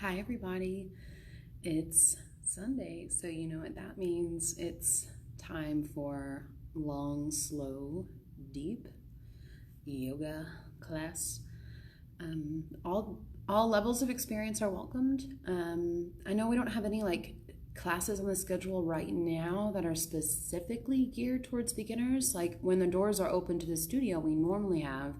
Hi everybody, it's Sunday, so you know what that means. It's time for long, slow, deep yoga class. All levels of experience are welcomed. I know we don't have any classes on the schedule right now that are specifically geared towards beginners. Like when the doors are open to the studio, we normally have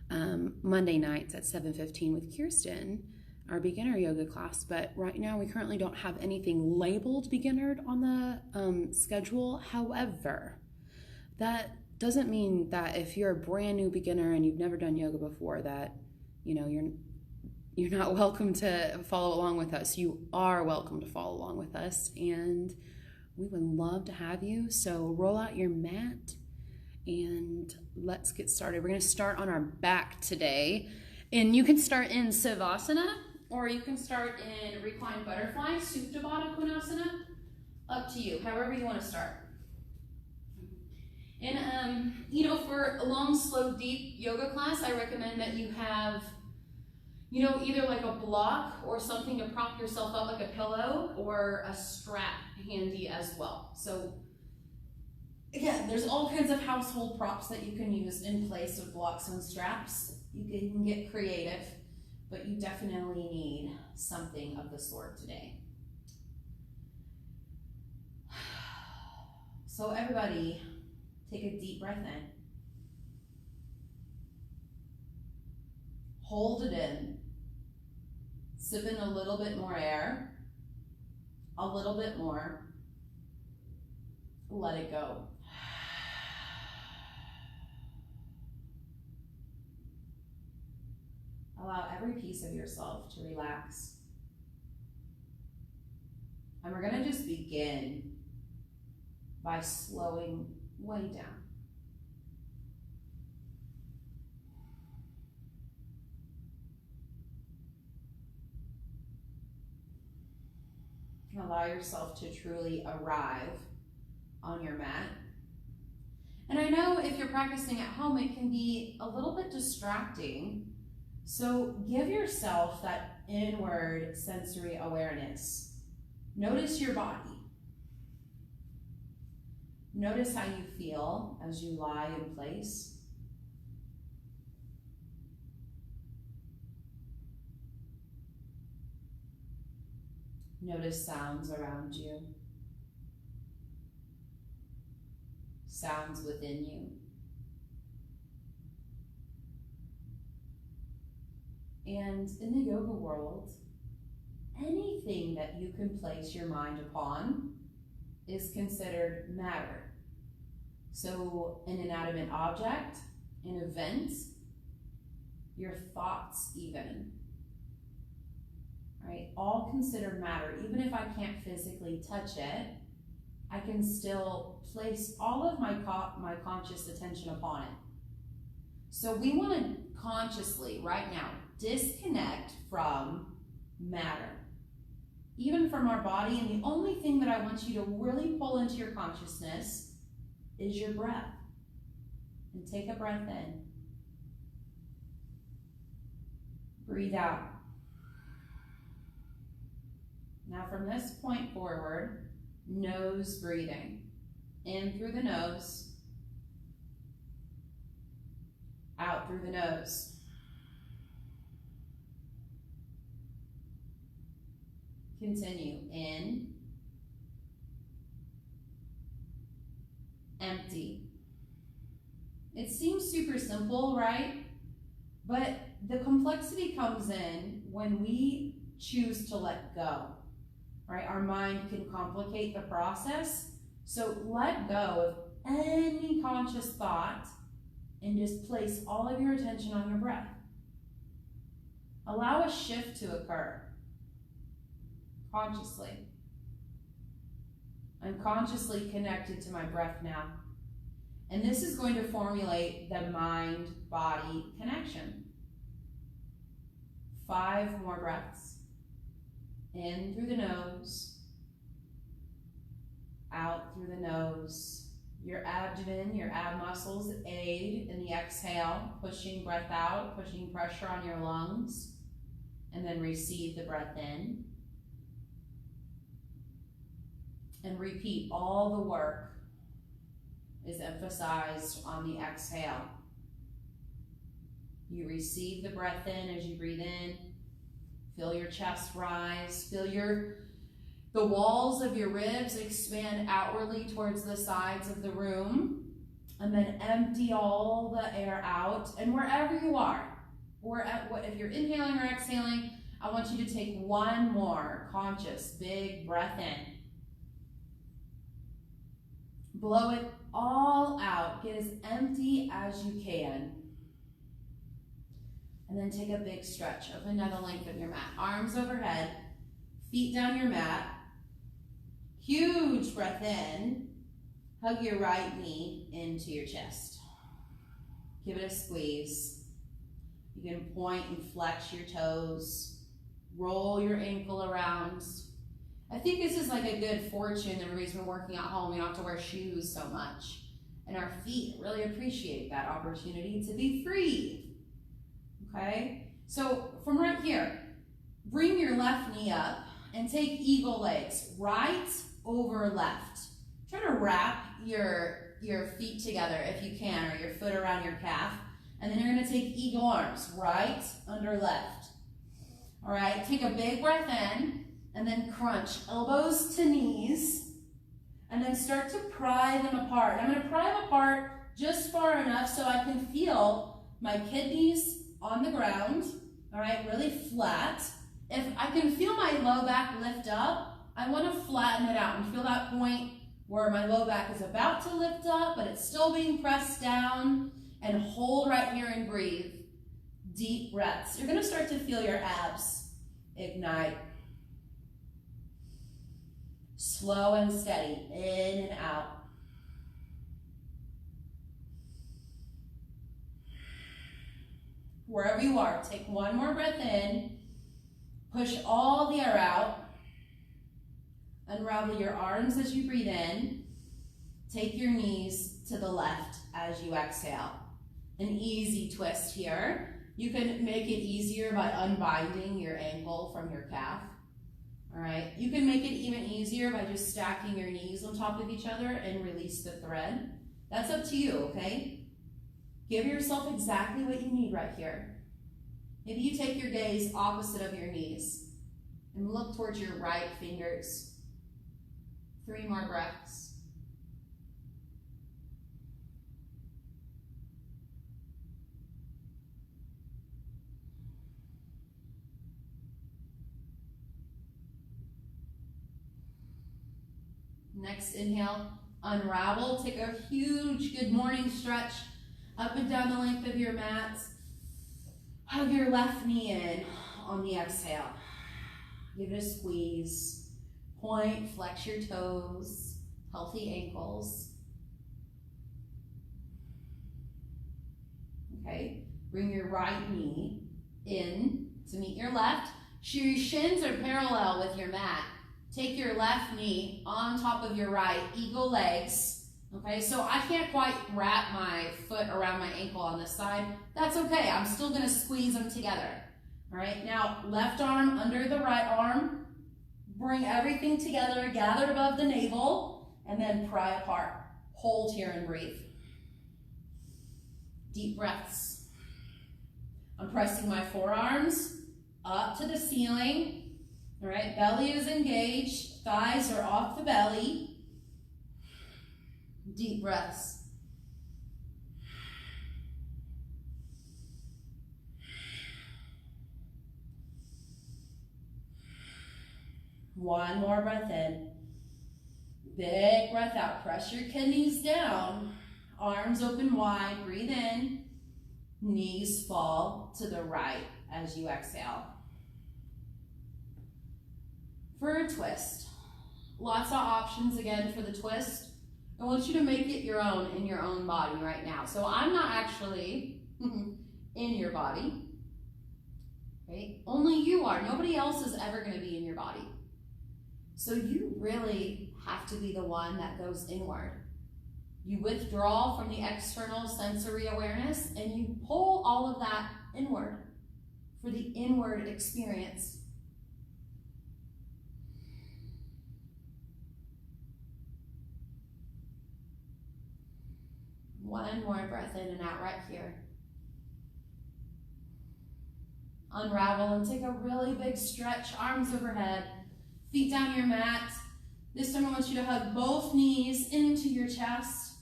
Monday nights at 7:15 with Kirsten, our beginner yoga class. But right now we currently don't have anything labeled beginner on the schedule. However, that doesn't mean that if you're a brand new beginner and you've never done yoga before that you're not welcome to follow along with us. You are welcome to follow along with us, and we would love to have you. So roll out your mat and let's get started. We're going to start on our back today, and you can start in Savasana or you can start in reclined butterfly, Supta Baddha Konasana. Up to you, however you want to start. And for a long, slow, deep yoga class, I recommend that you have either like a block or something to prop yourself up, like a pillow, or a strap handy as well. So again, there's all kinds of household props that you can use in place of blocks and straps. You can get creative, but you definitely need something of the sort today. So everybody, take a deep breath in. Hold it in. Sip in a little bit more air. A little bit more. Let it go. Allow every piece of yourself to relax. And we're going to just begin by slowing way down. Allow yourself to truly arrive on your mat. And I know if you're practicing at home, it can be a little bit distracting. So give yourself that inward sensory awareness. Notice your body. Notice how you feel as you lie in place. Notice sounds around you, sounds within you. And in the yoga world, anything that you can place your mind upon is considered matter. So an inanimate object, an event, your thoughts even. Right? All considered matter. Even if I can't physically touch it, I can still place all of my conscious attention upon it. So we want to consciously, right now, disconnect from matter, even from our body. And the only thing that I want you to really pull into your consciousness is your breath. And take a breath in. Breathe out. Now from this point forward, nose breathing. In through the nose, out through the nose. Continue. In, empty. It seems super simple, right? But the complexity comes in when we choose to let go. Right? Our mind can complicate the process. So let go of any conscious thought and just place all of your attention on your breath. Allow a shift to occur consciously. I'm consciously connected to my breath now. And this is going to formulate the mind-body connection. 5 more breaths. In through the nose, out through the nose. Your abdomen, your ab muscles aid in the exhale, pushing breath out, pushing pressure on your lungs. And then receive the breath in. And repeat, all the work is emphasized on the exhale. You receive the breath in as you breathe in. Feel your chest rise. Feel the walls of your ribs expand outwardly towards the sides of the room. And then empty all the air out. And wherever you are, if you're inhaling or exhaling, I want you to take one more conscious, big breath in. Blow it all out. Get as empty as you can. And then take a big stretch. Open down the length of your mat. Arms overhead, feet down your mat. Huge breath in. Hug your right knee into your chest. Give it a squeeze. You can point and flex your toes. Roll your ankle around. I think this is like a good fortune. Everybody's been working at home. We don't have to wear shoes so much. And our feet really appreciate that opportunity to be free. Okay? So from right here, bring your left knee up and take eagle legs. Right over left. Try to wrap your feet together if you can, or your foot around your calf. And then you're going to take eagle arms. Right under left. All right? Take a big breath in. And then crunch elbows to knees, and then start to pry them apart. I'm going to pry them apart just far enough so I can feel my kidneys on the ground, all right, really flat. If I can feel my low back lift up, I want to flatten it out and feel that point where my low back is about to lift up, but it's still being pressed down, and hold right here and breathe. Deep breaths. You're going to start to feel your abs ignite. Slow and steady, in and out. Wherever you are, take one more breath in. Push all the air out. Unravel your arms as you breathe in. Take your knees to the left as you exhale. An easy twist here. You can make it easier by unbinding your ankle from your calf. All right, you can make it even easier by just stacking your knees on top of each other and release the thread. That's up to you, okay? Give yourself exactly what you need right here. Maybe you take your gaze opposite of your knees and look towards your right fingers. 3 more breaths. Next inhale, unravel, take a huge good morning stretch up and down the length of your mat. Hug your left knee in on the exhale. Give it a squeeze. Point, flex your toes, healthy ankles. Okay, bring your right knee in to meet your left. Your shins are parallel with your mat. Take your left knee on top of your right, eagle legs. Okay, so I can't quite wrap my foot around my ankle on this side. That's okay, I'm still gonna squeeze them together. All right, now left arm under the right arm. Bring everything together, gather above the navel, and then pry apart. Hold here and breathe. Deep breaths. I'm pressing my forearms up to the ceiling. All right, belly is engaged, thighs are off the belly. Deep breaths. One more breath in. Big breath out. Press your kidneys down. Arms open wide. Breathe in. Knees fall to the right as you exhale. For a twist, lots of options again for the twist. I want you to make it your own in your own body right now. So I'm not actually in your body. Okay? Only you are. Nobody else is ever going to be in your body. So you really have to be the one that goes inward. You withdraw from the external sensory awareness and you pull all of that inward for the breathe inward experience. One more breath in and out right here. Unravel and take a really big stretch, arms overhead, feet down your mat. This time I want you to hug both knees into your chest.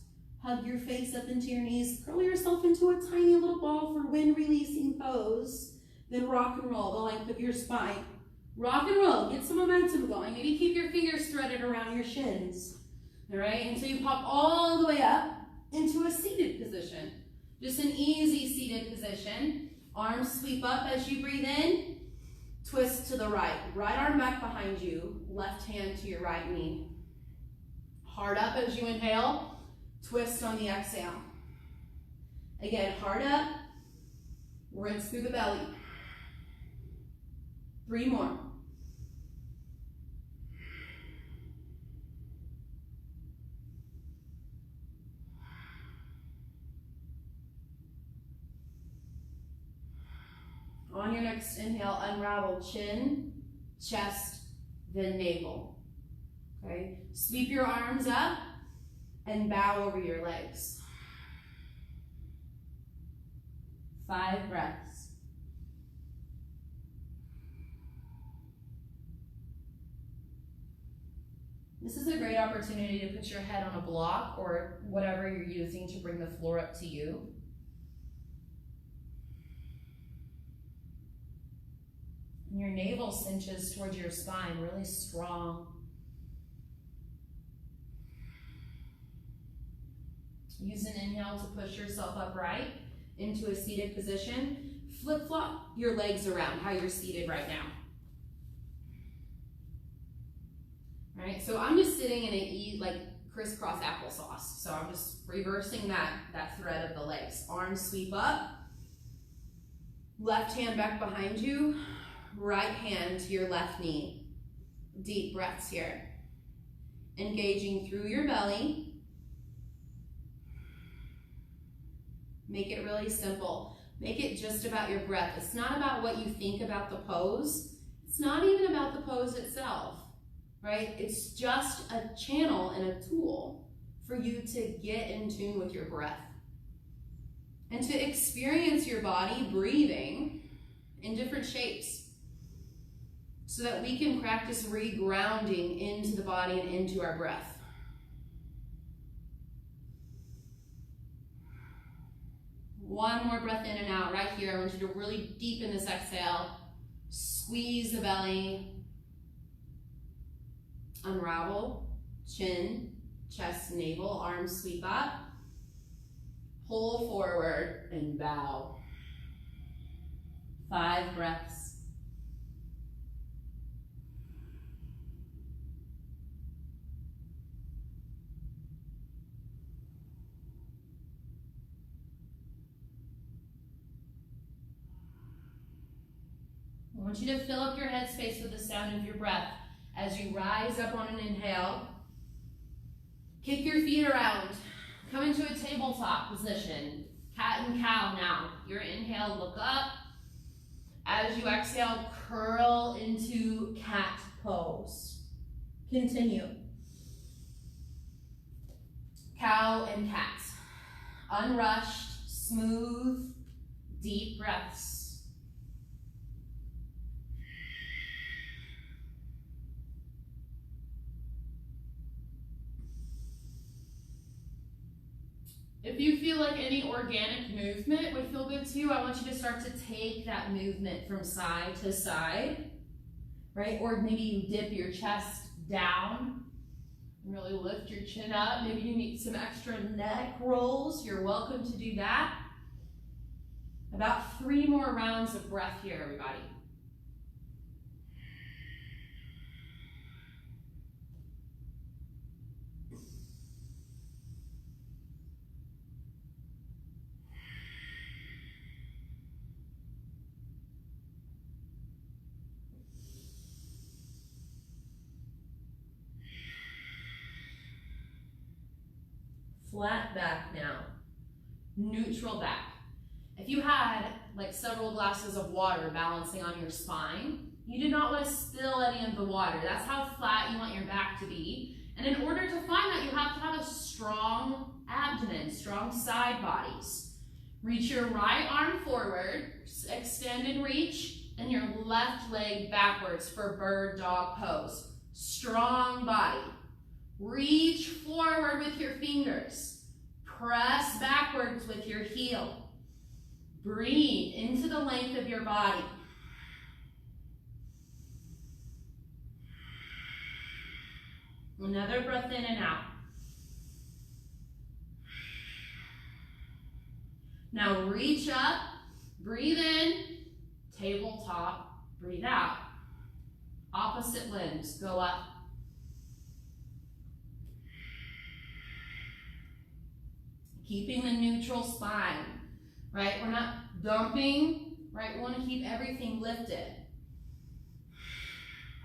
Hug your face up into your knees. Curl yourself into a tiny little ball for wind releasing pose. Then rock and roll the length of your spine. Rock and roll, get some momentum going. Maybe keep your fingers threaded around your shins. All right, until you pop all the way up into a seated position. Just an easy seated position. Arms sweep up as you breathe in. Twist to the right. Right arm back behind you. Left hand to your right knee. Hard up as you inhale. Twist on the exhale. Again, hard up. Rinse through the belly. 3 more. On your next inhale, unravel chin, chest, then navel. Okay? Sweep your arms up and bow over your legs. 5 breaths. This is a great opportunity to put your head on a block or whatever you're using to bring the floor up to you. And your navel cinches towards your spine, really strong. Use an inhale to push yourself upright into a seated position. Flip-flop your legs around how you're seated right now. All right, so I'm just sitting in a crisscross applesauce. So I'm just reversing that thread of the legs. Arms sweep up. Left hand back behind you. Right hand to your left knee. Deep breaths here. Engaging through your belly. Make it really simple. Make it just about your breath. It's not about what you think about the pose. It's not even about the pose itself, right? It's just a channel and a tool for you to get in tune with your breath and to experience your body breathing in different shapes so that we can practice regrounding into the body and into our breath. One more breath in and out right here. I want you to really deepen this exhale. Squeeze the belly. Unravel. Chin, chest, navel. Arms sweep up. Pull forward and bow. 5 breaths. I want you to fill up your headspace with the sound of your breath as you rise up on an inhale. Kick your feet around. Come into a tabletop position. Cat and cow now. Your inhale, look up. As you exhale, curl into cat pose. Continue. Cow and cat. Unrushed, smooth, deep breaths. If you feel like any organic movement would feel good to you, I want you to start to take that movement from side to side, right? Or maybe you dip your chest down and really lift your chin up. Maybe you need some extra neck rolls. You're welcome to do that. About 3 more rounds of breath here, everybody. Flat back now, neutral back. If you had like several glasses of water balancing on your spine. You do not want to spill any of the water. That's how flat you want your back to be. And in order to find that, you have to have a strong abdomen, strong side bodies. Reach your right arm forward, extend and reach, and your left leg backwards for bird dog pose. Strong body. Reach forward with your fingers. Press backwards with your heel. Breathe into the length of your body. Another breath in and out. Now reach up, breathe in, tabletop, breathe out. Opposite limbs, go up. Keeping the neutral spine, right? We're not dumping, right? We want to keep everything lifted.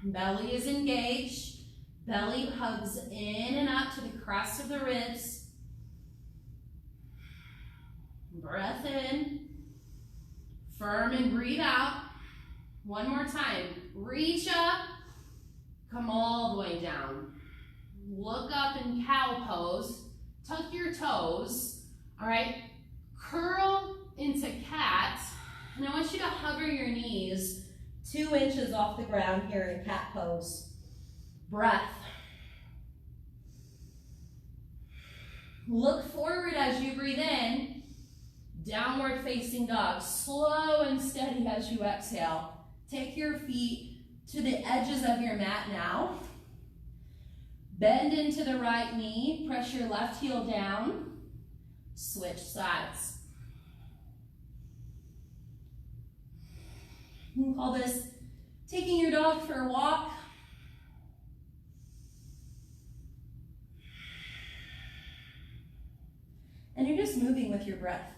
Belly is engaged. Belly hugs in and up to the crest of the ribs. Breath in. Firm and breathe out. One more time. Reach up. Come all the way down. Look up in cow pose. Tuck your toes. All right. Curl into cat. And I want you to hover your knees 2 inches off the ground here in cat pose. Breath. Look forward as you breathe in. Downward facing dog. Slow and steady as you exhale. Take your feet to the edges of your mat now. Bend into the right knee. Press your left heel down. Switch sides. You can call this taking your dog for a walk. And you're just moving with your breath.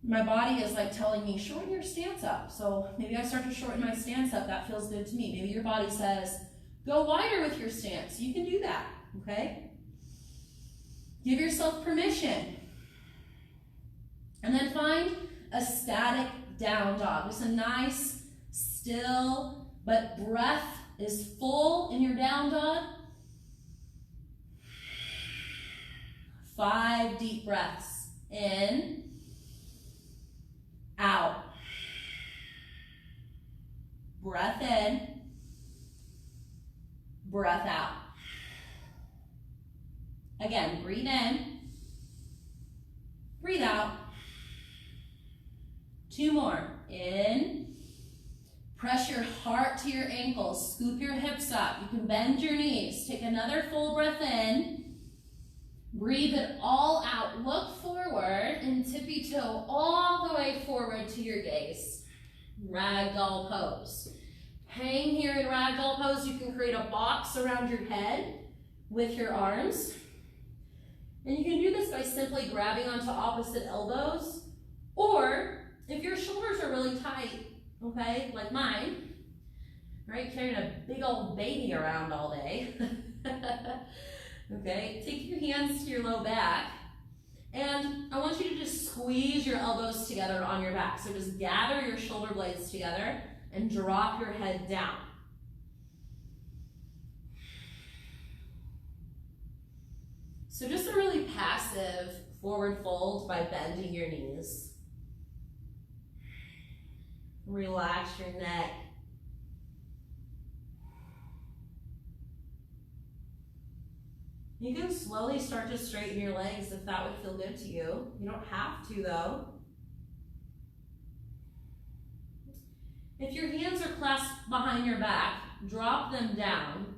My body is like telling me, shorten your stance up. So maybe I start to shorten my stance up. That feels good to me. Maybe your body says, go wider with your stance. You can do that, okay? Give yourself permission. And then find a static down dog. Just a nice, still, but breath is full in your down dog. 5 deep breaths. In, out. Breath in, breath out. Again, breathe in, breathe out. 2 more. In, press your heart to your ankles, scoop your hips up. You can bend your knees. Take another full breath in. Breathe it all out. Look forward and tippy toe all the way forward to your gaze. Ragdoll pose. Hang here in ragdoll pose. You can create a box around your head with your arms. And you can do this by simply grabbing onto opposite elbows. Or if your shoulders are really tight, okay, like mine, right, carrying a big old baby around all day. Okay, take your hands to your low back, and I want you to just squeeze your elbows together on your back. So just gather your shoulder blades together and drop your head down. So just a really passive forward fold by bending your knees. Relax your neck. You can slowly start to straighten your legs if that would feel good to you. You don't have to though. If your hands are clasped behind your back, drop them down.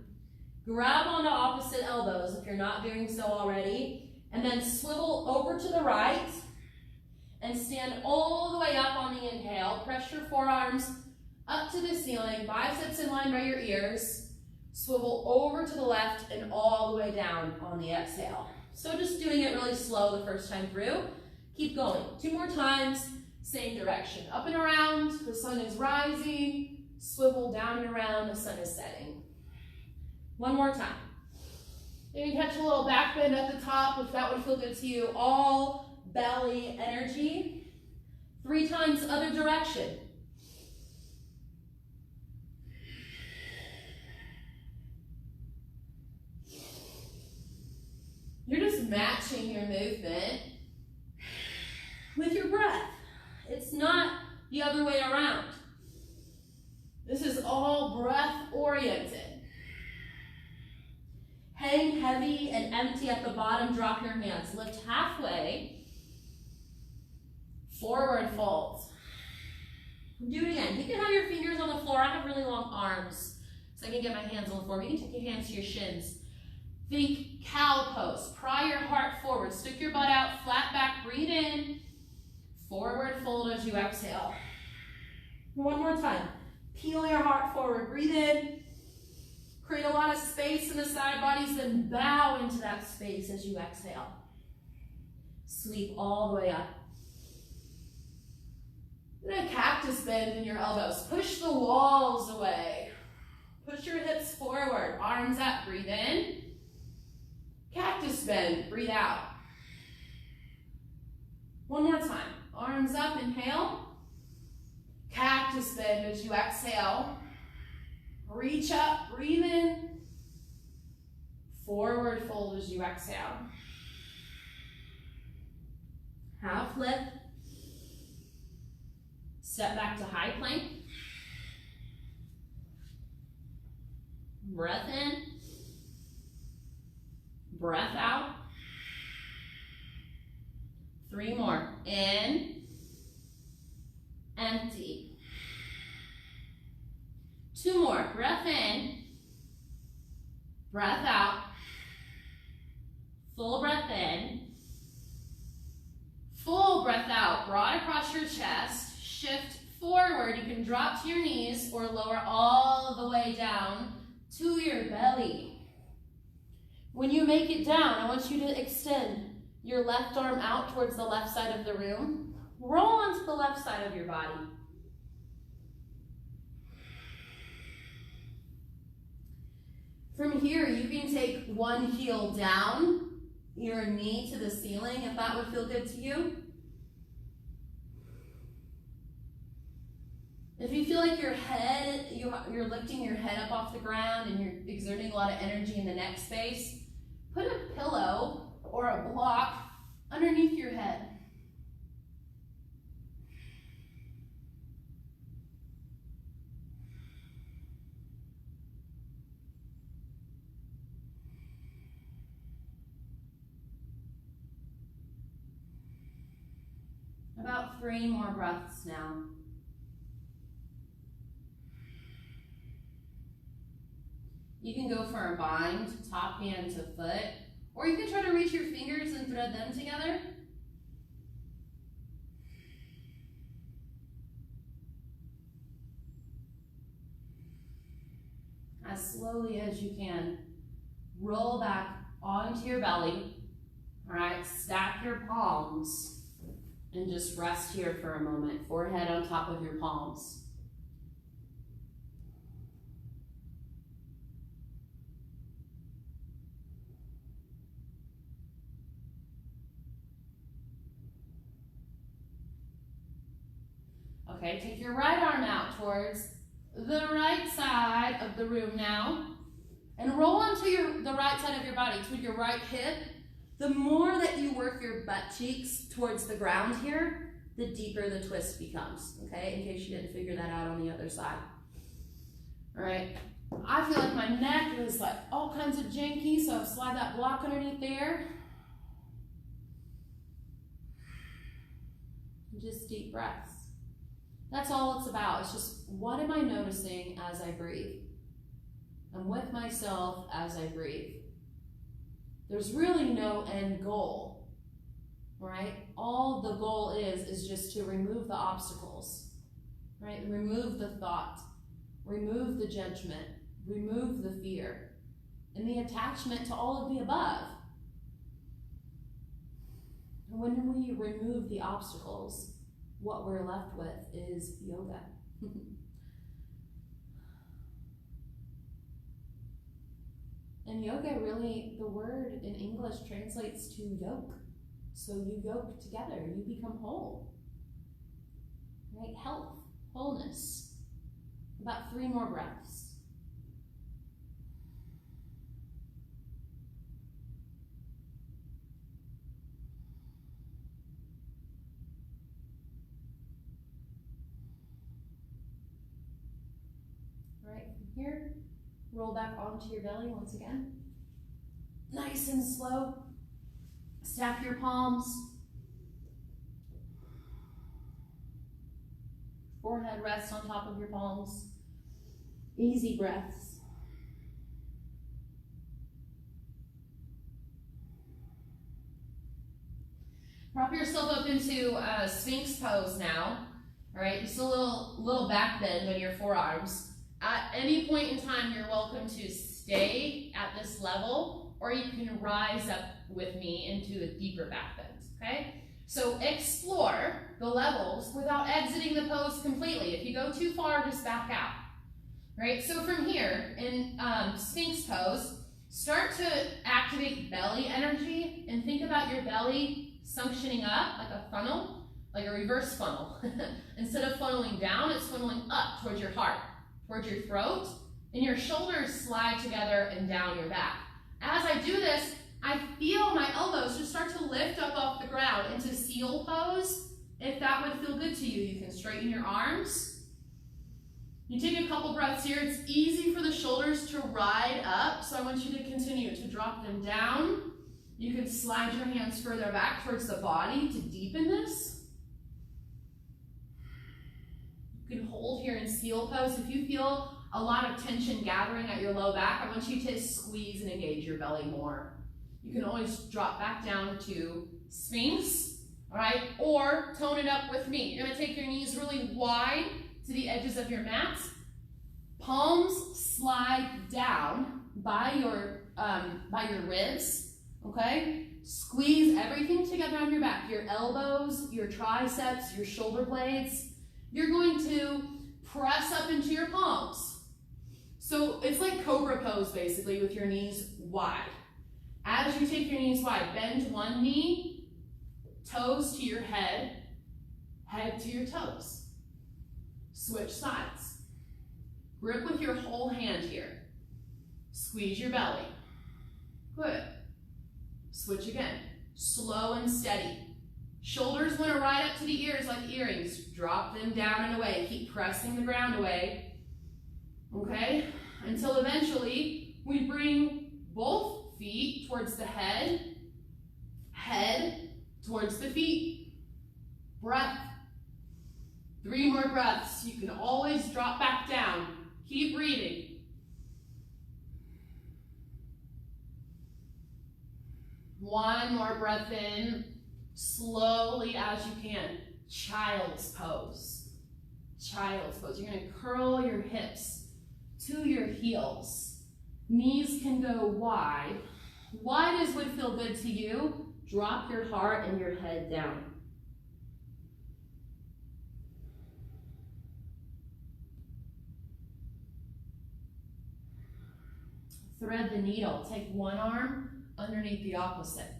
Grab onto opposite elbows if you're not doing so already, and then swivel over to the right and stand all the way up on the inhale. Press your forearms up to the ceiling, biceps in line by your ears. Swivel over to the left and all the way down on the exhale. So just doing it really slow the first time through. Keep going. 2 more times, same direction. Up and around, the sun is rising. Swivel down and around, the sun is setting. 1 more time. Maybe catch a little back bend at the top if that would feel good to you. All belly energy. 3 times other direction. You're just matching your movement with your breath. It's not the other way around. This is all breath oriented. Hang heavy and empty at the bottom, drop your hands. Lift halfway, forward fold. Do it again. You can have your fingers on the floor. I have really long arms, so I can get my hands on the floor. You can take your hands to your shins. Think cow pose. Pry your heart forward. Stick your butt out, flat back, breathe in. Forward fold as you exhale. One more time. Peel your heart forward, breathe in. Create a lot of space in the side bodies, then bow into that space as you exhale. Sweep all the way up. Then a cactus bend in your elbows. Push the walls away. Push your hips forward, arms up, breathe in. Cactus bend, breathe out. One more time. Arms up, inhale. Cactus bend as you exhale. Reach up, breathe in. Forward fold as you exhale. Half lift. Step back to high plank. Breath in. Breath out. 3 more. In. Empty. 2 more. Breath in. Breath out. Full breath in. Full breath out. Broad across your chest. Shift forward. You can drop to your knees or lower all the way down to your belly. When you make it down, I want you to extend your left arm out towards the left side of the room. Roll onto the left side of your body. From here, you can take one heel down, your knee to the ceiling, if that would feel good to you. If you feel like your head, you're lifting your head up off the ground and you're exerting a lot of energy in the neck space, put a pillow or a block underneath your head. About 3 more breaths now. You can go for a bind, top hand to foot, or you can try to reach your fingers and thread them together. As slowly as you can, roll back onto your belly. All right, stack your palms and just rest here for a moment, forehead on top of your palms. Okay, take your right arm out towards the right side of the room now, and roll onto the right side of your body, to your right hip. The more that you work your butt cheeks towards the ground here, the deeper the twist becomes, okay, in case you didn't figure that out on the other side. All right, I feel like my neck is like all kinds of janky, so slide that block underneath there. Just deep breaths. That's all it's about. It's just, what am I noticing as I breathe? I'm with myself as I breathe. There's really no end goal, right? All the goal is just to remove the obstacles, right? Remove the thought, remove the judgment, remove the fear, and the attachment to all of the above. When we remove the obstacles, what we're left with is yoga. And yoga really, the word in English translates to yoke. So you yoke together, you become whole. right? Health, wholeness. About 3 more breaths. All right, from here, roll back onto your belly once again. Nice and slow. Stack your palms. Forehead rests on top of your palms. Easy breaths. Prop yourself up into Sphinx pose now. All right, just a little back bend on your forearms. At any point in time, you're welcome to stay at this level, or you can rise up with me into a deeper back bend, okay? So explore the levels without exiting the pose completely. If you go too far, just back out, right? So from here, in Sphinx pose, start to activate belly energy and think about your belly suctioning up like a funnel, like a reverse funnel. Instead of funneling down, it's funneling up towards your heart, towards your throat, and your shoulders slide together and down your back. As I do this, I feel my elbows just start to lift up off the ground into seal pose. If that would feel good to you, you can straighten your arms. You take a couple breaths here. It's easy for the shoulders to ride up, so I want you to continue to drop them down. You can slide your hands further back towards the body to deepen this. You can hold here in seal pose. If you feel a lot of tension gathering at your low back, I want you to squeeze and engage your belly more. You can always drop back down to Sphinx, all right? Or tone it up with me. You're gonna take your knees really wide to the edges of your mat. Palms slide down by your ribs, okay? Squeeze everything together on your back. Your elbows, your triceps, your shoulder blades. You're going to press up into your palms. So it's like cobra pose basically with your knees wide. As you take your knees wide, bend one knee, toes to your head, head to your toes. Switch sides. Grip with your whole hand here. Squeeze your belly. Good. Switch again. Slow and steady. Shoulders want to ride up to the ears like earrings. Drop them down and away. Keep pressing the ground away. Okay? Until eventually we bring both feet towards the head, head towards the feet. Breath. 3 more breaths. You can always drop back down. Keep breathing. One more breath in, slowly as you can. Child's pose. Child's pose. You're going to curl your hips to your heels. Knees can go wide. Wide as would feel good to you. Drop your heart and your head down. Thread the needle. Take one arm underneath the opposite.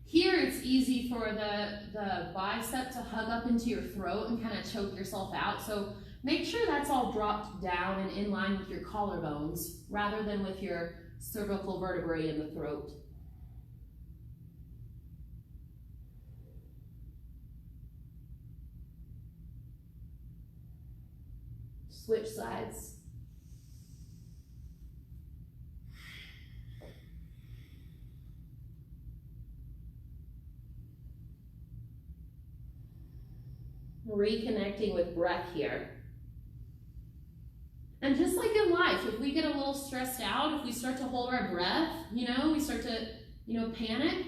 Here it's easy for the bicep to hug up into your throat and kind of choke yourself out. So make sure that's all dropped down and in line with your collarbones rather than with your cervical vertebrae in the throat. Switch sides. Reconnecting with breath here. And just like in life, if we get a little stressed out, if we start to hold our breath, we start to, panic,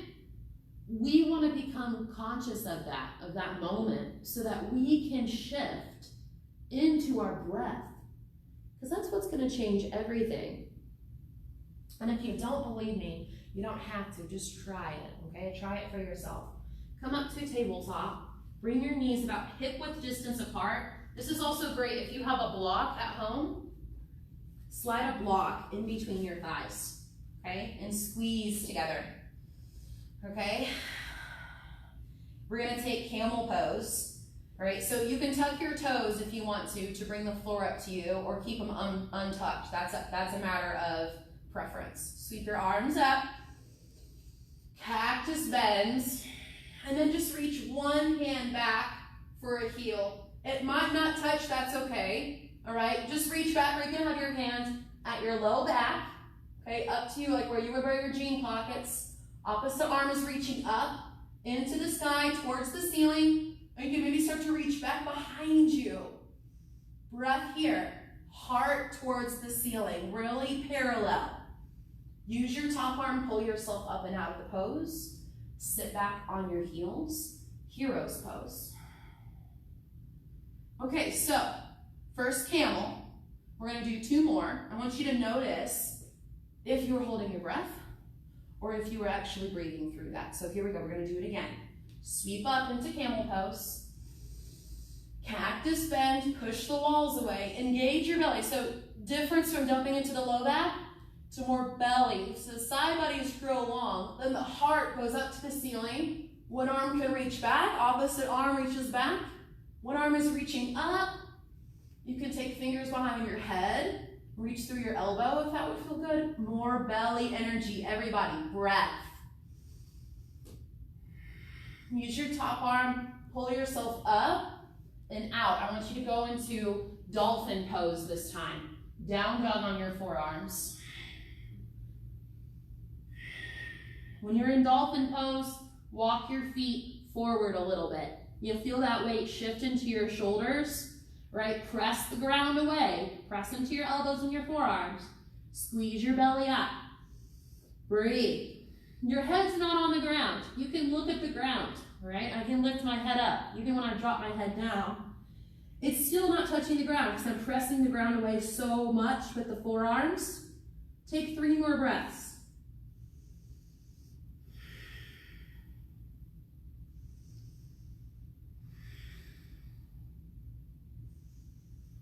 we want to become conscious of that moment so that we can shift into our breath, because that's what's going to change everything. And if you don't believe me, you don't have to, just try it, okay? Try it for yourself. Come up to tabletop, bring your knees about hip-width distance apart. This is also great if you have a block at home. Slide a block in between your thighs, okay? And squeeze together. Okay? We're gonna take camel pose, right? So you can tuck your toes if you want to bring the floor up to you, or keep them untucked. That's a matter of preference. Sweep your arms up, cactus bends, and then just reach one hand back for a heel. It might not touch, that's okay, all right? Just reach back, or you can have your hand at your low back, okay? Up to you, like where you would wear your jean pockets. Opposite arm is reaching up into the sky, towards the ceiling, and you can maybe start to reach back behind you. Breath here, heart towards the ceiling, really parallel. Use your top arm, pull yourself up and out of the pose. Sit back on your heels, hero's pose. Okay, so first camel. We're gonna do 2 more. I want you to notice if you were holding your breath or if you were actually breathing through that. So here we go, we're gonna do it again. Sweep up into camel pose. Cactus bend, push the walls away, engage your belly. So difference from dumping into the low back to more belly. So the side bodies grow long, then the heart goes up to the ceiling. One arm can reach back, opposite arm reaches back. One arm is reaching up. You can take fingers behind your head, reach through your elbow if that would feel good. More belly energy, everybody, breath. Use your top arm, pull yourself up and out. I want you to go into dolphin pose this time. Down dog on your forearms. When you're in dolphin pose, walk your feet forward a little bit. You'll feel that weight shift into your shoulders, right? Press the ground away. Press into your elbows and your forearms. Squeeze your belly up. Breathe. Your head's not on the ground. You can look at the ground, right? I can lift my head up. Even when I drop my head down, it's still not touching the ground because I'm pressing the ground away so much with the forearms. Take 3 more breaths.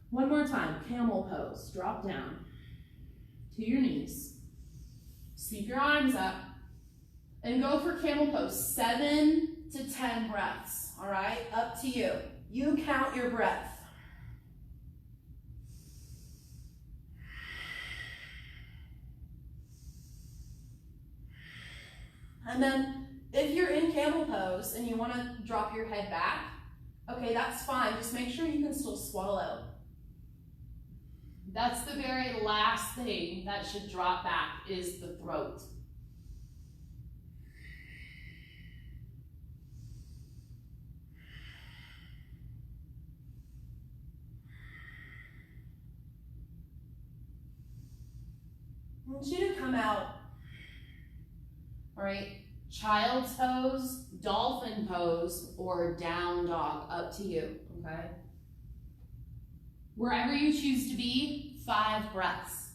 One more time, camel pose. Drop down to your knees. Sweep your arms up and go for camel pose. 7 to 10 breaths, all right? Up to you. You count your breath. And then if you're in camel pose and you want to drop your head back, okay, that's fine. Just make sure you can still swallow. That's the very last thing that should drop back is the throat. I want you to come out, all right, child's pose, dolphin pose, or down dog, up to you, okay? Wherever you choose to be, 5 breaths.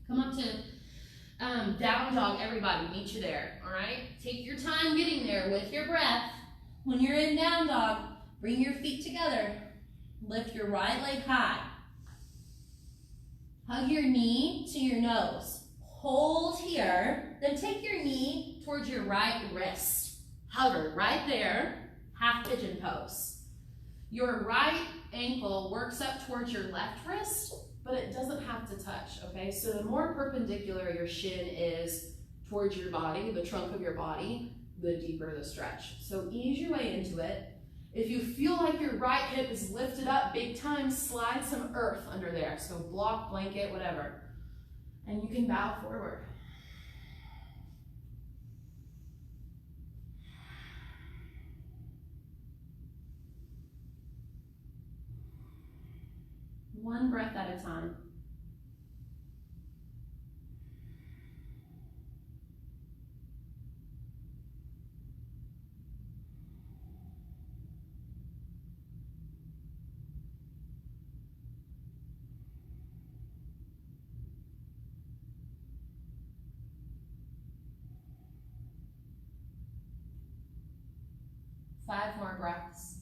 Come up to down dog, everybody, meet you there, all right? Take your time getting there with your breath. When you're in down dog, bring your feet together. Lift your right leg high. Hug your knee to your nose. Hold here, then take your knee towards your right wrist. Hover right there, half pigeon pose. Your right ankle works up towards your left wrist, but it doesn't have to touch, okay? So the more perpendicular your shin is towards your body, the trunk of your body, the deeper the stretch. So ease your way into it. If you feel like your right hip is lifted up big time, slide some earth under there. So block, blanket, whatever. And you can bow forward. One breath at a time. 5 more breaths.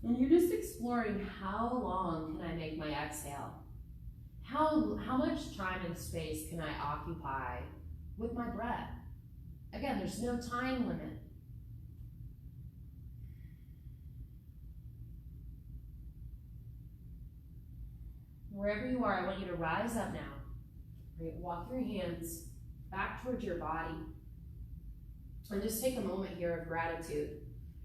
And you're just exploring, how long can I make my exhale? How much time and space can I occupy with my breath? Again, there's no time limit. Wherever you are, I want you to rise up now. Right? Walk your hands back towards your body. And just take a moment here of gratitude.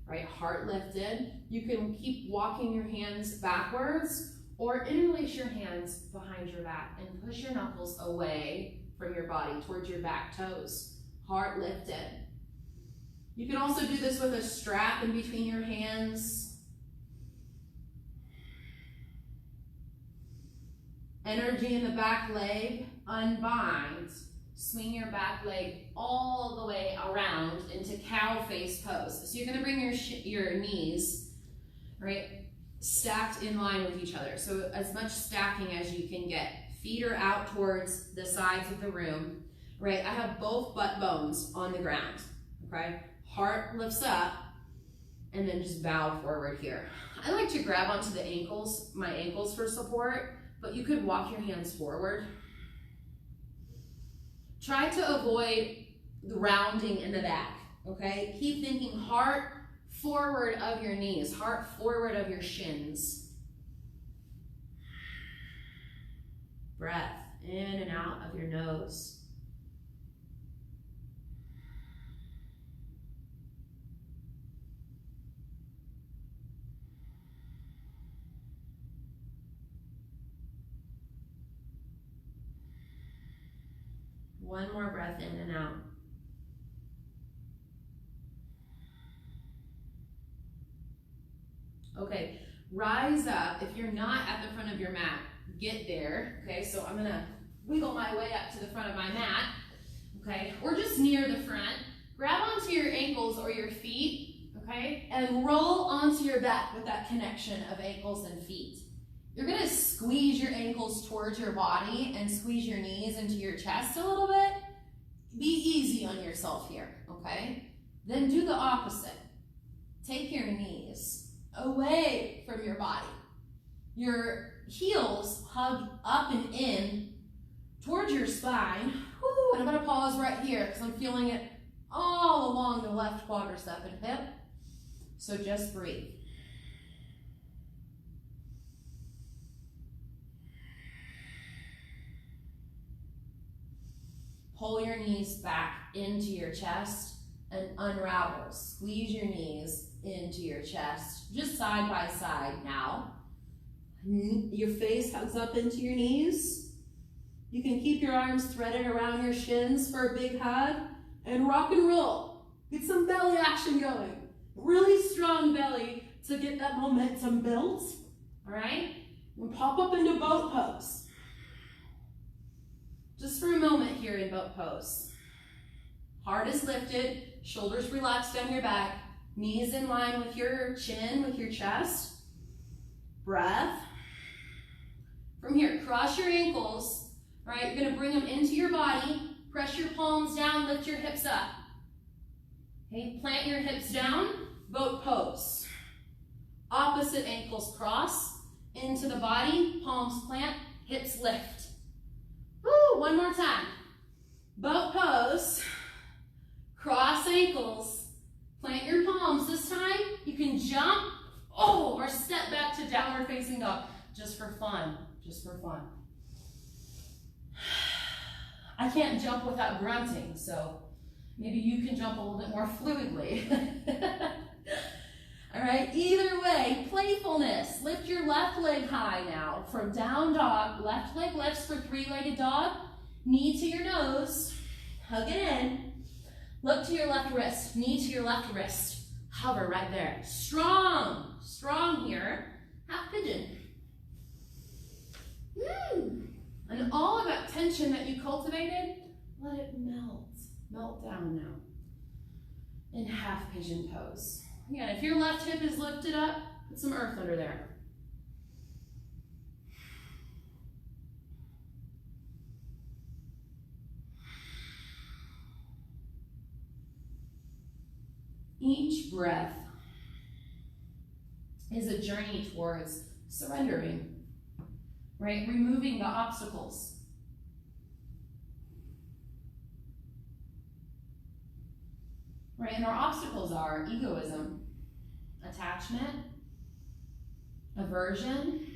Right? Heart lifted. You can keep walking your hands backwards, or interlace your hands behind your back and push your knuckles away from your body towards your back toes. Heart lifted. You can also do this with a strap in between your hands. Energy in the back leg, unbind. Swing your back leg all the way around into cow face pose. So you're gonna bring your knees, right, stacked in line with each other. So as much stacking as you can get. Feet are out towards the sides of the room, right? I have both butt bones on the ground, okay? Heart lifts up, and then just bow forward here. I like to grab onto the ankles, my ankles for support, but you could walk your hands forward. Try to avoid the rounding in the back, okay? Keep thinking heart forward of your knees, heart forward of your shins. Breath in and out of your nose. One more breath in and out. Okay, rise up. If you're not at the front of your mat, get there. Okay, so I'm gonna wiggle my way up to the front of my mat. Okay, or just near the front. Grab onto your ankles or your feet, okay, and roll onto your back with that connection of ankles and feet. You're gonna squeeze your ankles towards your body and squeeze your knees into your chest a little bit. Be easy on yourself here, okay? Then do the opposite. Take your knees away from your body. Your heels hug up and in towards your spine. Woo, and I'm gonna pause right here because I'm feeling it all along the left quadricep and hip. So just breathe. Pull your knees back into your chest and unravel. Squeeze your knees into your chest, just side by side now. Your face hugs up into your knees. You can keep your arms threaded around your shins for a big hug and rock and roll. Get some belly action going. Really strong belly to get that momentum built, all right? And pop up into boat pose. Just for a moment here in boat pose. Heart is lifted, shoulders relaxed down your back, knees in line with your chin, with your chest. Breath. From here, cross your ankles, right? You're gonna bring them into your body, press your palms down, lift your hips up. Okay, plant your hips down, boat pose. Opposite ankles cross into the body, palms plant, hips lift. Woo, one more time. Boat pose, cross ankles, plant your palms. This time you can jump, or step back to downward facing dog, just for fun, just for fun. I can't jump without grunting, so maybe you can jump a little bit more fluidly. All right, either way, playfulness. Lift your left leg high now. From down dog, left leg lifts for three-legged dog. Knee to your nose, hug it in. Look to your left wrist, knee to your left wrist. Hover right there. Strong, strong here. Half pigeon. And all of that tension that you cultivated, let it melt. Melt down now. In half pigeon pose. Again, if your left hip is lifted up, put some earth under there. Each breath is a journey towards surrendering, right? Removing the obstacles. Right, and our obstacles are egoism, attachment, aversion,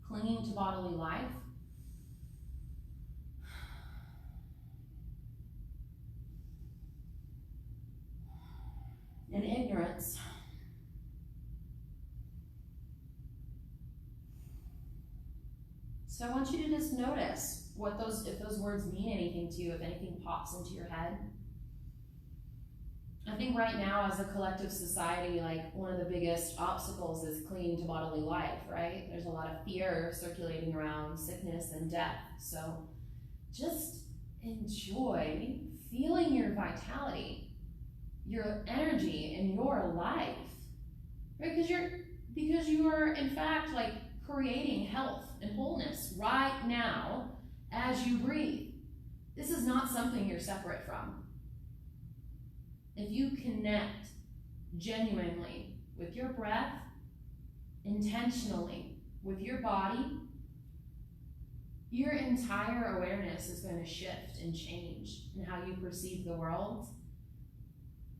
clinging to bodily life, and ignorance. So I want you to just notice what if those words mean anything to you, if anything pops into your head. I think right now as a collective society, like one of the biggest obstacles is clinging to bodily life, right? There's a lot of fear circulating around sickness and death. So just enjoy feeling your vitality, your energy in your life, right? Because you are in fact like creating health and wholeness right now as you breathe. This is not something you're separate from. If you connect genuinely with your breath, intentionally with your body, your entire awareness is going to shift and change in how you perceive the world.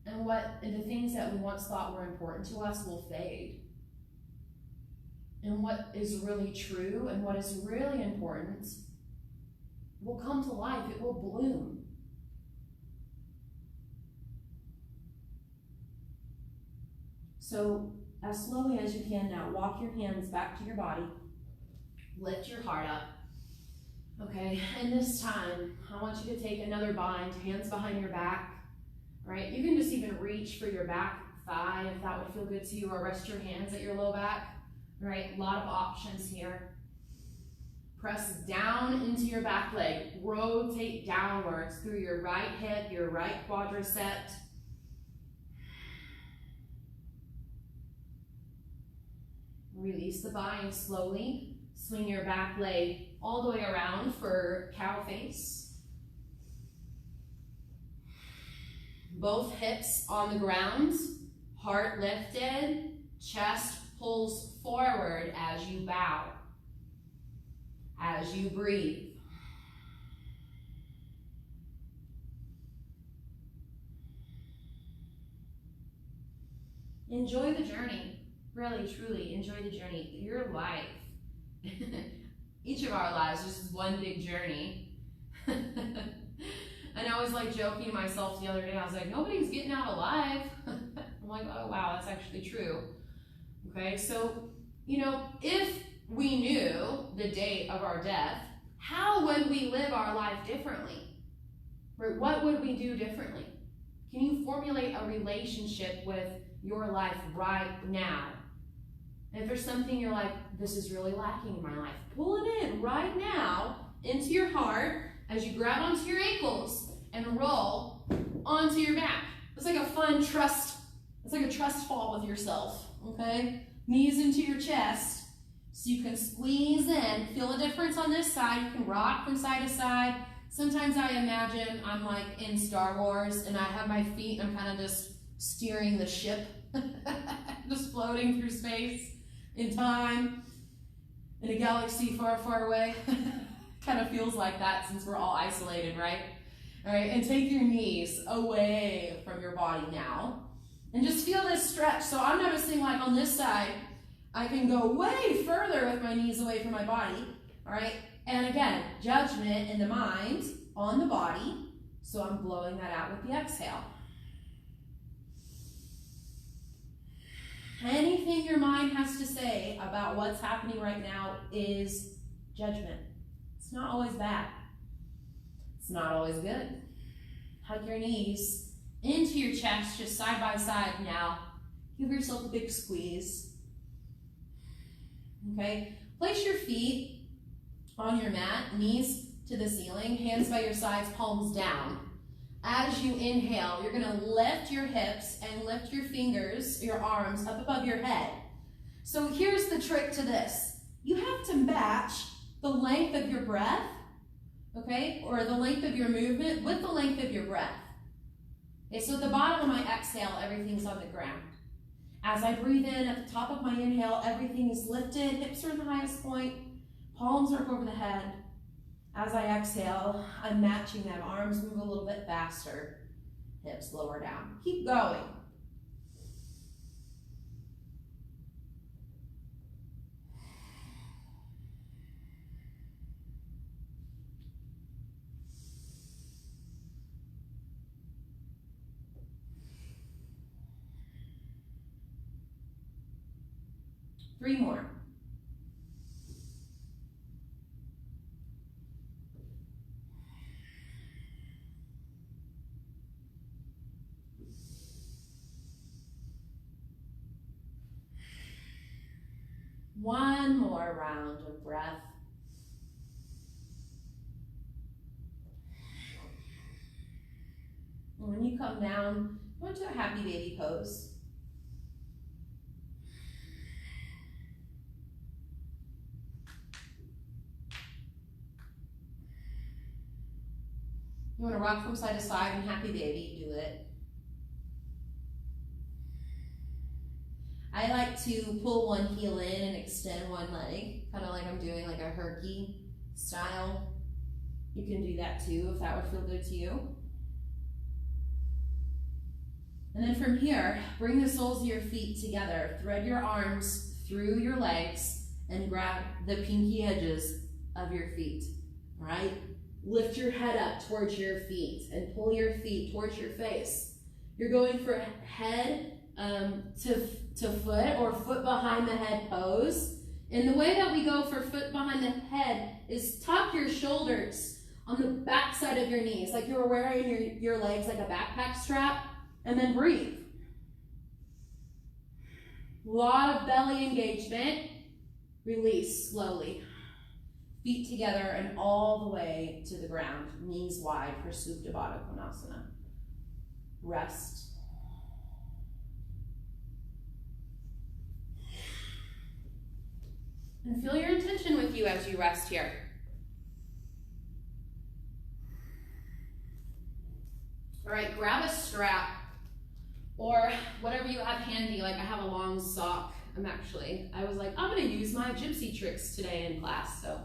And the things that we once thought were important to us will fade. And what is really true and what is really important will come to life. It will bloom. So as slowly as you can now, walk your hands back to your body. Lift your heart up. Okay, and this time, I want you to take another bind, hands behind your back. All right, you can just even reach for your back thigh if that would feel good to you, or rest your hands at your low back. All right, a lot of options here. Press down into your back leg. Rotate downwards through your right hip, your right quadricep. Release the bind slowly. Swing your back leg all the way around for cow face. Both hips on the ground, heart lifted, chest pulls forward as you bow, as you breathe. Enjoy the journey. Really, truly enjoy the journey. Your life, each of our lives, just is one big journey. And I was like joking to myself the other day. I was like, nobody's getting out alive. I'm like, oh wow, that's actually true. Okay, so, if we knew the date of our death, how would we live our life differently? Right? What would we do differently? Can you formulate a relationship with your life right now? And if there's something you're like, this is really lacking in my life, pull it in right now into your heart as you grab onto your ankles and roll onto your back. It's like a fun trust. It's like a trust fall with yourself, okay? Knees into your chest so you can squeeze in. Feel a difference on this side. You can rock from side to side. Sometimes I imagine I'm like in Star Wars and I have my feet, I'm kind of just steering the ship, just floating through space in time, in a galaxy far, far away. Kind of feels like that since we're all isolated, right? All right, and take your knees away from your body now. And just feel this stretch. So I'm noticing like on this side, I can go way further with my knees away from my body, all right? And again, judgment in the mind on the body. So I'm blowing that out with the exhale. Anything your mind has to say about what's happening right now is judgment. It's not always bad. It's not always good. Hug your knees into your chest, just side by side now. Give yourself a big squeeze. Okay? Place your feet on your mat, knees to the ceiling, hands by your sides, palms down. As you inhale, you're gonna lift your hips and lift your fingers, your arms up above your head. So here's the trick to this. You have to match the length of your breath, okay, or the length of your movement with the length of your breath. Okay, so at the bottom of my exhale, everything's on the ground. As I breathe in, at the top of my inhale, everything is lifted, hips are in the highest point, palms are up over the head. As I exhale, I'm matching that. Arms move a little bit faster, hips lower down. Keep going. Three more. One more round of breath. And when you come down, go into a happy baby pose. You want to rock from side to side in happy baby, do it. I like to pull one heel in and extend one leg, kind of like I'm doing like a herky style. You can do that too if that would feel good to you. And then from here, bring the soles of your feet together. Thread your arms through your legs and grab the pinky edges of your feet, all right? Lift your head up towards your feet and pull your feet towards your face. You're going for head to foot or foot behind the head pose. And the way that we go for foot behind the head is tuck your shoulders on the back side of your knees, like you were wearing your legs like a backpack strap, and then breathe. A lot of belly engagement. Release slowly. Feet together and all the way to the ground, knees wide for Supta Baddha Konasana. Rest. And feel your intention with you as you rest here. All right, grab a strap or whatever you have handy. Like I have a long sock. I was like, I'm gonna use my gypsy tricks today in class. So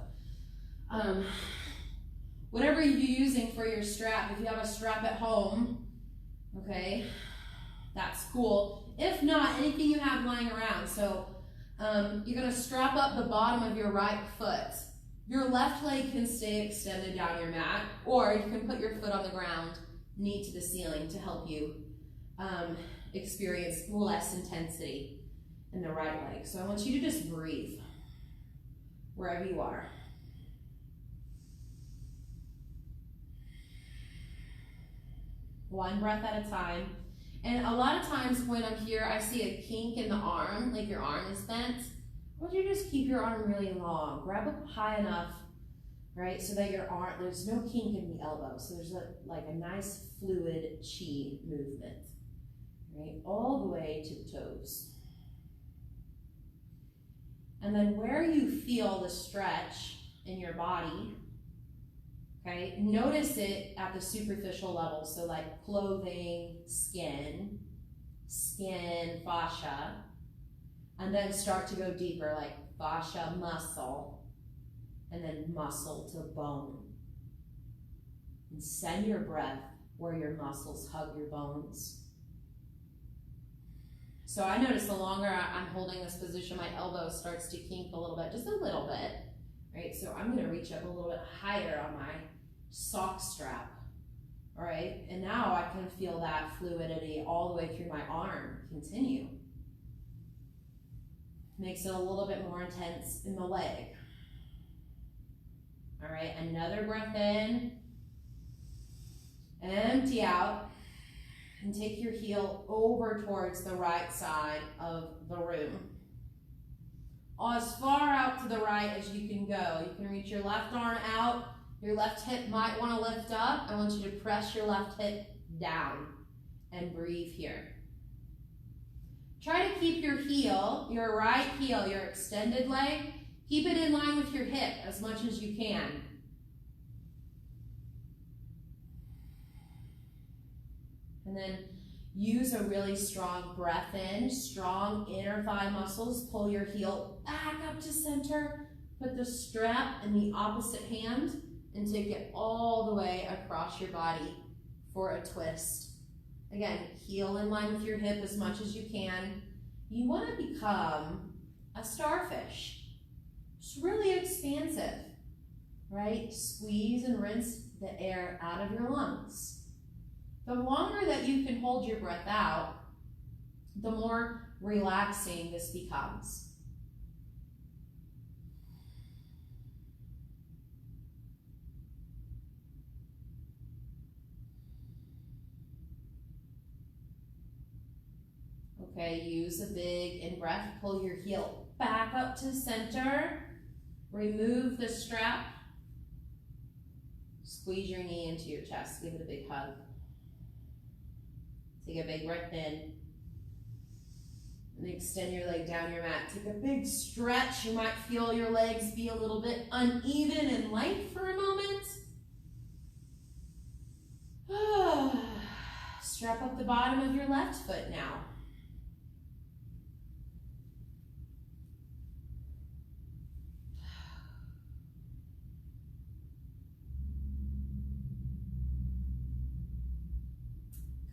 whatever you're using for your strap, if you have a strap at home, okay, that's cool. If not, anything you have lying around. So you're gonna strap up the bottom of your right foot. Your left leg can stay extended down your mat, or you can put your foot on the ground, knee to the ceiling to help you experience less intensity in the right leg. So I want you to just breathe wherever you are. One breath at a time. And a lot of times when I'm here, I see a kink in the arm, like your arm is bent. Why don't you just keep your arm really long? Grab up high enough, right, so that your arm, there's no kink in the elbow. So there's like a nice fluid chi movement, right, all the way to the toes. And then where you feel the stretch in your body, okay, notice it at the superficial level. So like clothing, skin, fascia, and then start to go deeper, like fascia, muscle, and then muscle to bone. And send your breath where your muscles hug your bones. So I notice the longer I'm holding this position, my elbow starts to kink a little bit, just a little bit, right? So I'm gonna reach up a little bit higher on my sock strap, all right? And now I can feel that fluidity all the way through my arm continue. Makes it a little bit more intense in the leg. All right, another breath in, empty out, and take your heel over towards the right side of the room. As far out to the right as you can go. You can reach your left arm out Your left hip might want to lift up. I want you to press your left hip down and breathe here. Try to keep your heel, your right heel, your extended leg, keep it in line with your hip as much as you can. And then use a really strong breath in, strong inner thigh muscles. Pull your heel back up to center. Put the strap in the opposite hand and take it all the way across your body for a twist. Again, heel in line with your hip as much as you can. You want to become a starfish. It's really expansive, right? Squeeze and rinse the air out of your lungs. The longer that you can hold your breath out, the more relaxing this becomes. Okay, use a big in-breath. Pull your heel back up to center. Remove the strap. Squeeze your knee into your chest. Give it a big hug. Take a big breath in. And extend your leg down your mat. Take a big stretch. You might feel your legs be a little bit uneven in length for a moment. Strap up the bottom of your left foot now.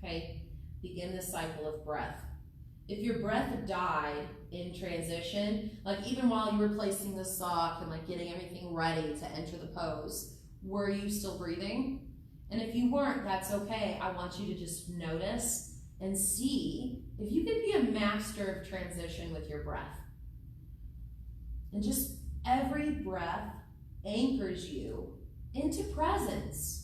Okay, begin the cycle of breath. If your breath died in transition, like even while you were placing the sock and like getting everything ready to enter the pose, were you still breathing? And if you weren't, that's okay. I want you to just notice and see if you can be a master of transition with your breath. And just every breath anchors you into presence.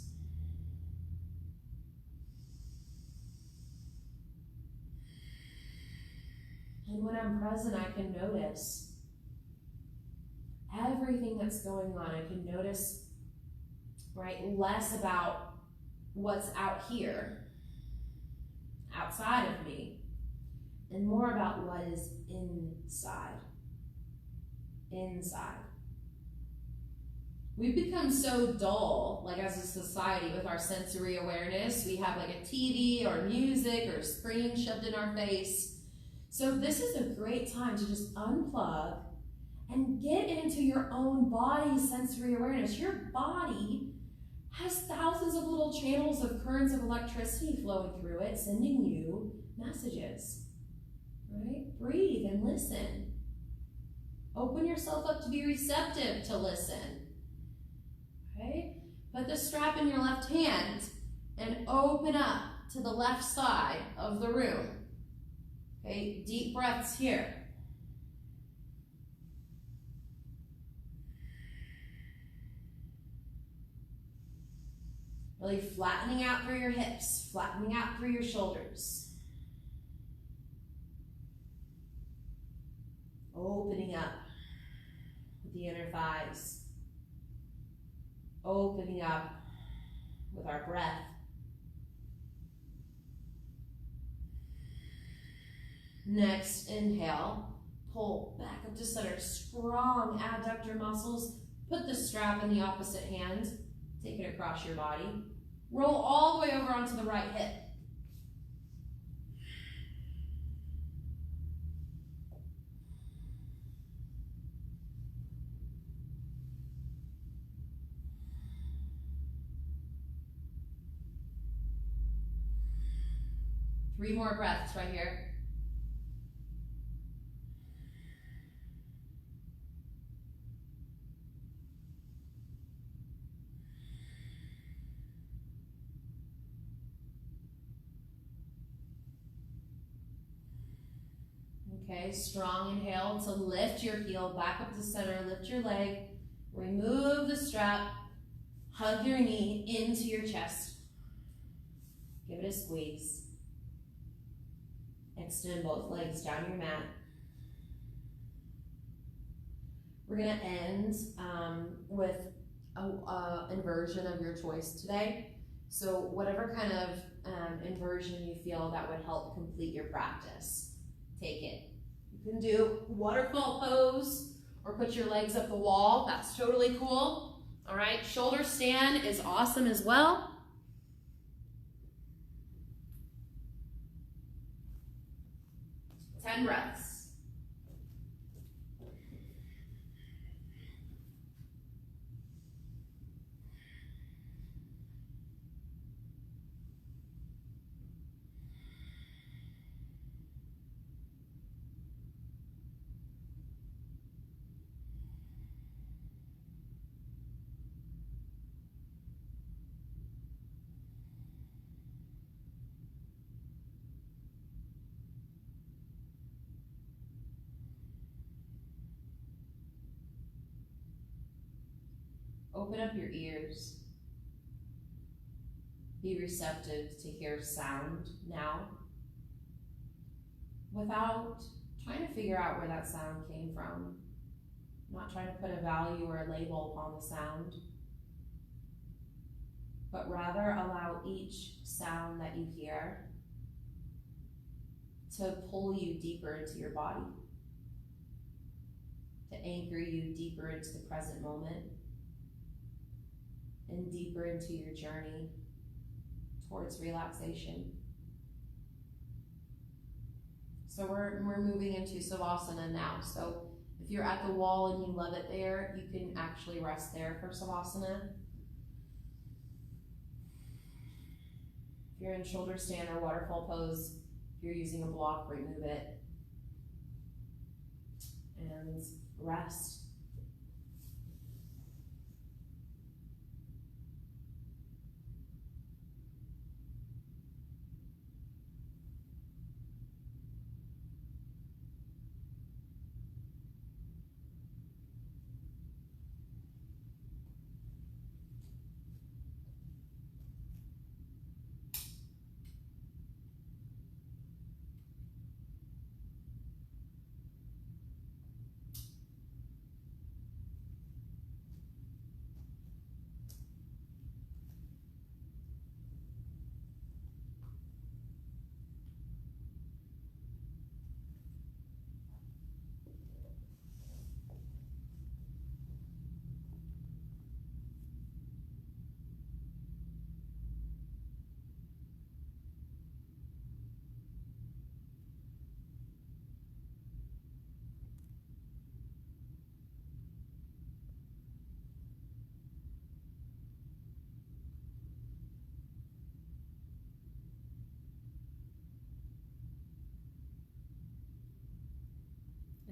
And when I'm present, I can notice everything that's going on. I can notice, right, less about what's out here, outside of me, and more about what is inside. Inside. We've become so dull, like as a society, with our sensory awareness. We have like a TV or music or a screen shoved in our face. So this is a great time to just unplug and get into your own body's sensory awareness. Your body has thousands of little channels of currents of electricity flowing through it, sending you messages, right? Breathe and listen. Open yourself up to be receptive to listen, okay? Put the strap in your left hand and open up to the left side of the room. Okay, deep breaths here. Really flattening out through your hips, flattening out through your shoulders. Opening up with the inner thighs. Opening up with our breath. Next, inhale, pull back up to center, strong adductor muscles. Put the strap in the opposite hand, take it across your body. Roll all the way over onto the right hip. Three more breaths right here. Okay, strong inhale to lift your heel back up to center, lift your leg, remove the strap, hug your knee into your chest. Give it a squeeze. Extend both legs down your mat. We're gonna end with a inversion of your choice today. So whatever kind of inversion you feel that would help complete your practice, take it. You can do waterfall pose or put your legs up the wall. That's totally cool. All right, shoulder stand is awesome as well. Ten breaths. Open up your ears. Be receptive to hear sound now, without trying to figure out where that sound came from. Not trying to put a value or a label upon the sound, but rather allow each sound that you hear to pull you deeper into your body, to anchor you deeper into the present moment and deeper into your journey towards relaxation. So we're moving into Savasana now. So if you're at the wall and you love it there, you can actually rest there for Savasana. If you're in shoulder stand or waterfall pose, if you're using a block, remove it. And rest.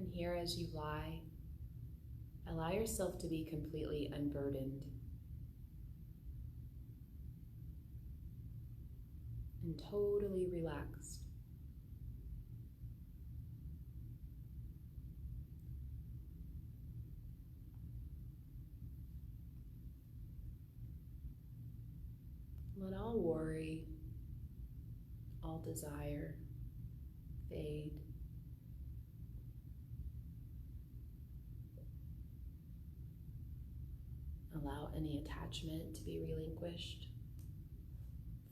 And here as you lie, allow yourself to be completely unburdened and totally relaxed. Let all worry, all desire fade. Allow any attachment to be relinquished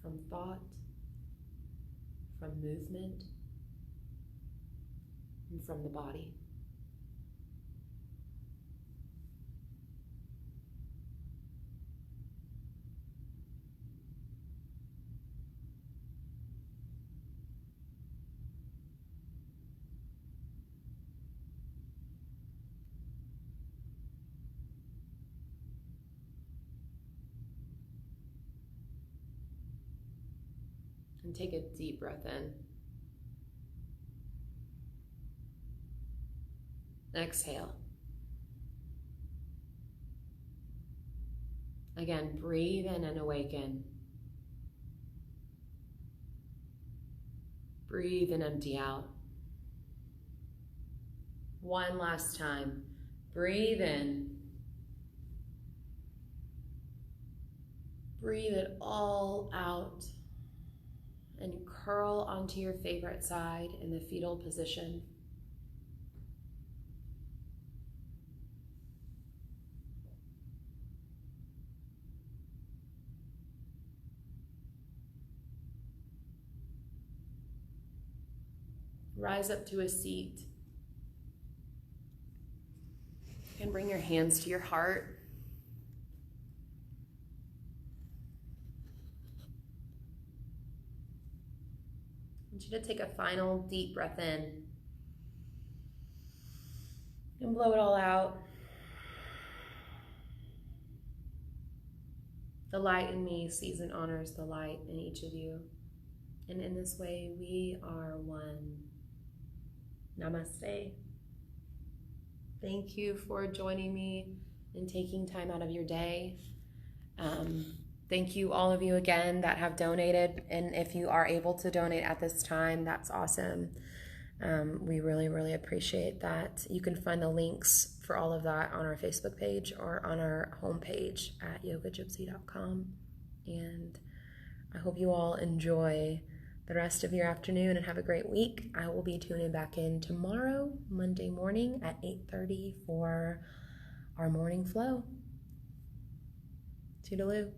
from thought, from movement, and from the body. And take a deep breath in. Exhale. Again, breathe in and awaken. Breathe and empty out. One last time. Breathe in. Breathe it all out. And curl onto your favorite side in the fetal position. rise up to a seat. And bring your hands to your heart. I want you to take a final deep breath in and blow it all out. The light in me sees and honors the light in each of you. And in this way, we are one. Namaste. Thank you for joining me and taking time out of your day. Thank you, all of you again that have donated. And if you are able to donate at this time, that's awesome. We really, really appreciate that. You can find the links for all of that on our Facebook page or on our homepage at yogagypsy.com. And I hope you all enjoy the rest of your afternoon and have a great week. I will be tuning back in tomorrow, Monday morning at 8:30 for our morning flow. Toodaloo.